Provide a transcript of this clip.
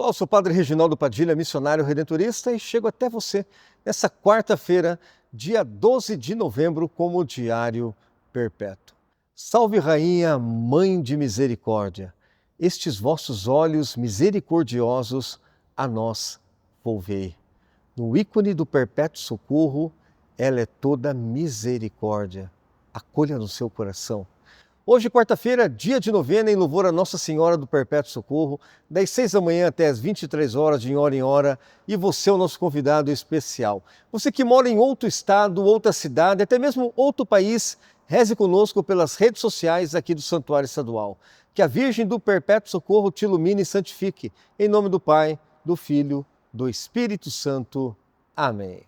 Olá, eu sou o Padre Reginaldo Padilha, missionário redentorista, e chego até você nessa quarta-feira, dia 12 de novembro, como Diário Perpétuo. Salve, Rainha, Mãe de Misericórdia, estes vossos olhos misericordiosos a nós volvei. No ícone do perpétuo socorro, ela é toda misericórdia. Acolha no seu coração. Hoje, quarta-feira, dia de novena em louvor a Nossa Senhora do Perpétuo Socorro, das 6 da manhã até as 23 horas, de hora em hora, e você é o nosso convidado especial. Você que mora em outro estado, outra cidade, até mesmo outro país, reze conosco pelas redes sociais aqui do Santuário Estadual. Que a Virgem do Perpétuo Socorro te ilumine e santifique. Em nome do Pai, do Filho, do Espírito Santo. Amém.